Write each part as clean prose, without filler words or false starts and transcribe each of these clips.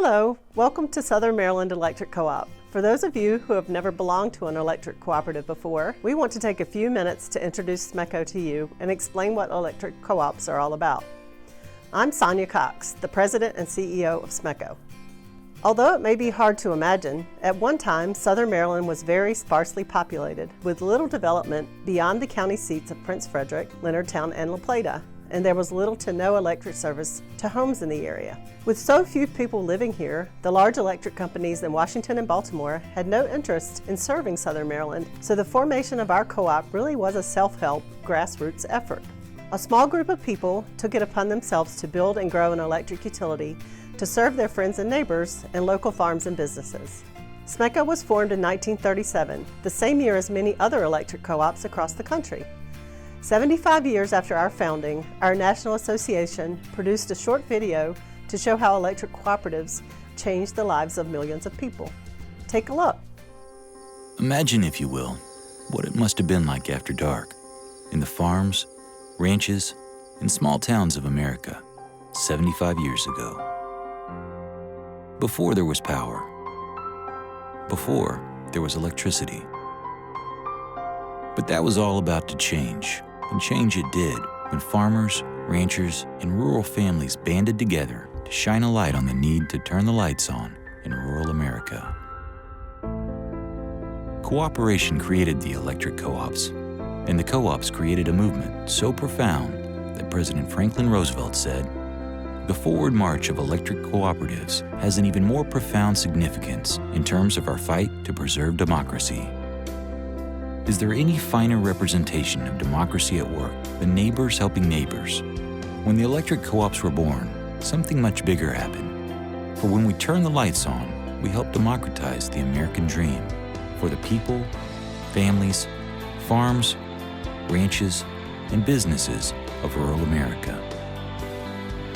Hello, welcome to Southern Maryland Electric Co-op. For those of you who have never belonged to an electric cooperative before, we want to take a few minutes to introduce SMECO to you and explain what electric co-ops are all about. I'm Sonia Cox, the President and CEO of SMECO. Although it may be hard to imagine, at one time Southern Maryland was very sparsely populated, with little development beyond the county seats of Prince Frederick, Leonardtown, and La Plata, and there was little to no electric service to homes in the area. With so few people living here, the large electric companies in Washington and Baltimore had no interest in serving Southern Maryland, so the formation of our co-op really was a self-help, grassroots effort. A small group of people took it upon themselves to build and grow an electric utility to serve their friends and neighbors and local farms and businesses. SMECO was formed in 1937, the same year as many other electric co-ops across the country. 75 years after our founding, our National Association produced a short video to show how electric cooperatives changed the lives of millions of people. Take a look. Imagine, if you will, what it must have been like after dark in the farms, ranches, and small towns of America 75 years ago. Before there was power. Before there was electricity. But that was all about to change. And change it did when farmers, ranchers, and rural families banded together to shine a light on the need to turn the lights on in rural America. Cooperation created the electric co-ops, and the co-ops created a movement so profound that President Franklin Roosevelt said, "The forward march of electric cooperatives has an even more profound significance in terms of our fight to preserve democracy." Is there any finer representation of democracy at work than neighbors helping neighbors? When the electric co-ops were born, something much bigger happened. For when we turn the lights on, we help democratize the American dream for the people, families, farms, ranches, and businesses of rural America.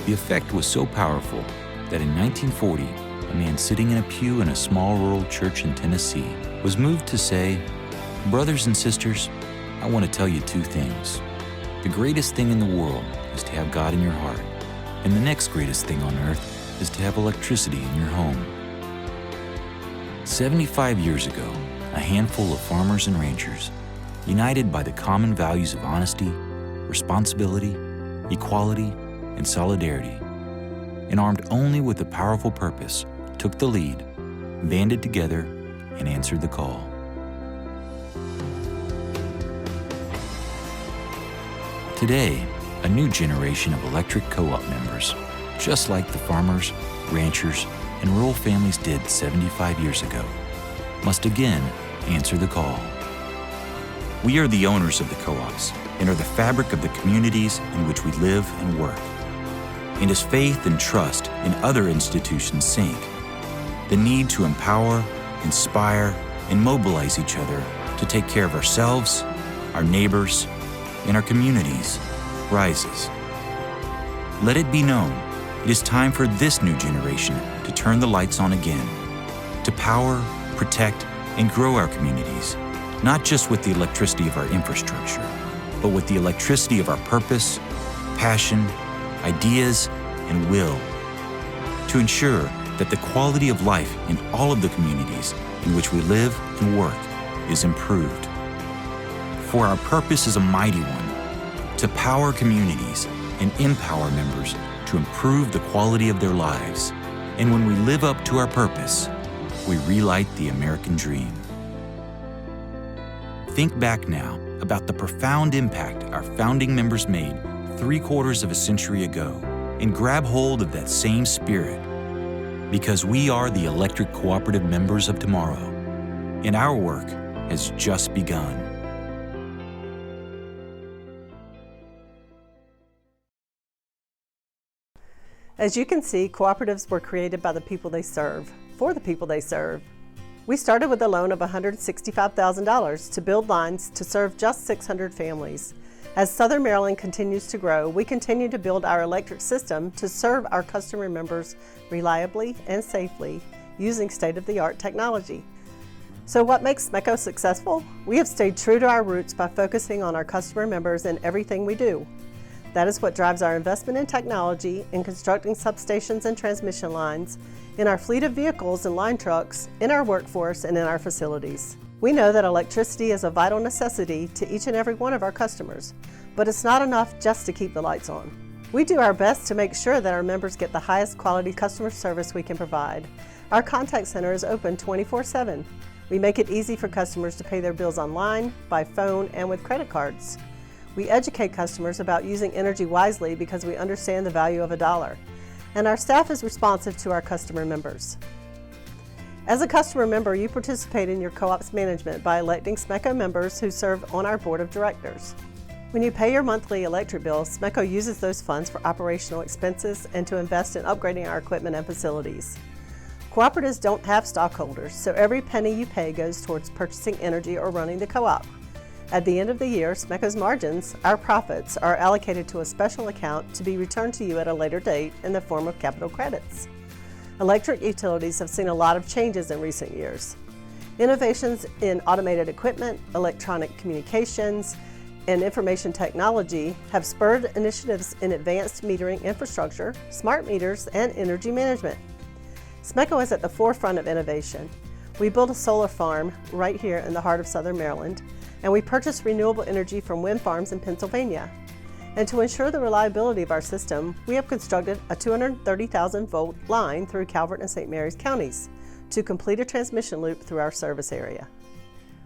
The effect was so powerful that in 1940, a man sitting in a pew in a small rural church in Tennessee was moved to say, "Brothers and sisters, I want to tell you two things. The greatest thing in the world is to have God in your heart, and the next greatest thing on earth is to have electricity in your home." 75 years ago, a handful of farmers and ranchers, united by the common values of honesty, responsibility, equality, and solidarity, and armed only with a powerful purpose, took the lead, banded together, and answered the call. Today, a new generation of electric co-op members, just like the farmers, ranchers, and rural families did 75 years ago, must again answer the call. We are the owners of the co-ops and are the fabric of the communities in which we live and work. And as faith and trust in other institutions sink, the need to empower, inspire, and mobilize each other to take care of ourselves, our neighbors, and our communities rises. Let it be known, it is time for this new generation to turn the lights on again, to power, protect, and grow our communities, not just with the electricity of our infrastructure, but with the electricity of our purpose, passion, ideas, and will, to ensure that the quality of life in all of the communities in which we live and work is improved. For our purpose is a mighty one, to power communities and empower members to improve the quality of their lives. And when we live up to our purpose, we relight the American dream. Think back now about the profound impact our founding members made 3/4 of a century ago and grab hold of that same spirit, because we are the electric cooperative members of tomorrow, and our work has just begun. As you can see, cooperatives were created by the people they serve, for the people they serve. We started with a loan of $165,000 to build lines to serve just 600 families. As Southern Maryland continues to grow, we continue to build our electric system to serve our customer members reliably and safely using state-of-the-art technology. So what makes SMECO successful? We have stayed true to our roots by focusing on our customer members in everything we do. That is what drives our investment in technology, in constructing substations and transmission lines, in our fleet of vehicles and line trucks, in our workforce, and in our facilities. We know that electricity is a vital necessity to each and every one of our customers, but it's not enough just to keep the lights on. We do our best to make sure that our members get the highest quality customer service we can provide. Our contact center is open 24/7. We make it easy for customers to pay their bills online, by phone, and with credit cards. We educate customers about using energy wisely because we understand the value of a dollar. And our staff is responsive to our customer members. As a customer member, you participate in your co-op's management by electing SMECO members who serve on our board of directors. When you pay your monthly electric bill, SMECO uses those funds for operational expenses and to invest in upgrading our equipment and facilities. Cooperatives don't have stockholders, so every penny you pay goes towards purchasing energy or running the co-op. At the end of the year, SMECO's margins, our profits, are allocated to a special account to be returned to you at a later date in the form of capital credits. Electric utilities have seen a lot of changes in recent years. Innovations in automated equipment, electronic communications, and information technology have spurred initiatives in advanced metering infrastructure, smart meters, and energy management. SMECO is at the forefront of innovation. We built a solar farm right here in the heart of Southern Maryland, and we purchased renewable energy from wind farms in Pennsylvania. And to ensure the reliability of our system, we have constructed a 230,000-volt line through Calvert and St. Mary's counties to complete a transmission loop through our service area.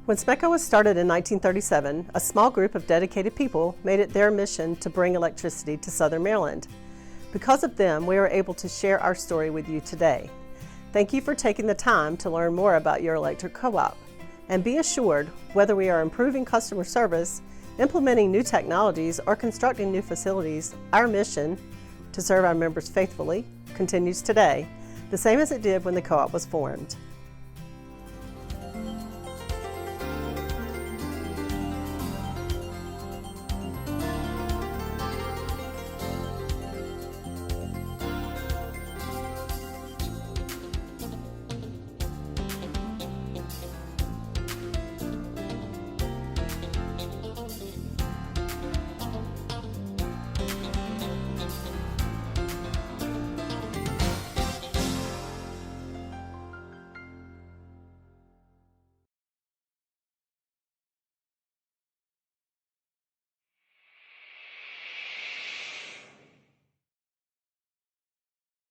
When SMECO was started in 1937, a small group of dedicated people made it their mission to bring electricity to Southern Maryland. Because of them, we are able to share our story with you today. Thank you for taking the time to learn more about your electric co-op. And be assured, whether we are improving customer service, implementing new technologies, or constructing new facilities, our mission to serve our members faithfully continues today, the same as it did when the co-op was formed.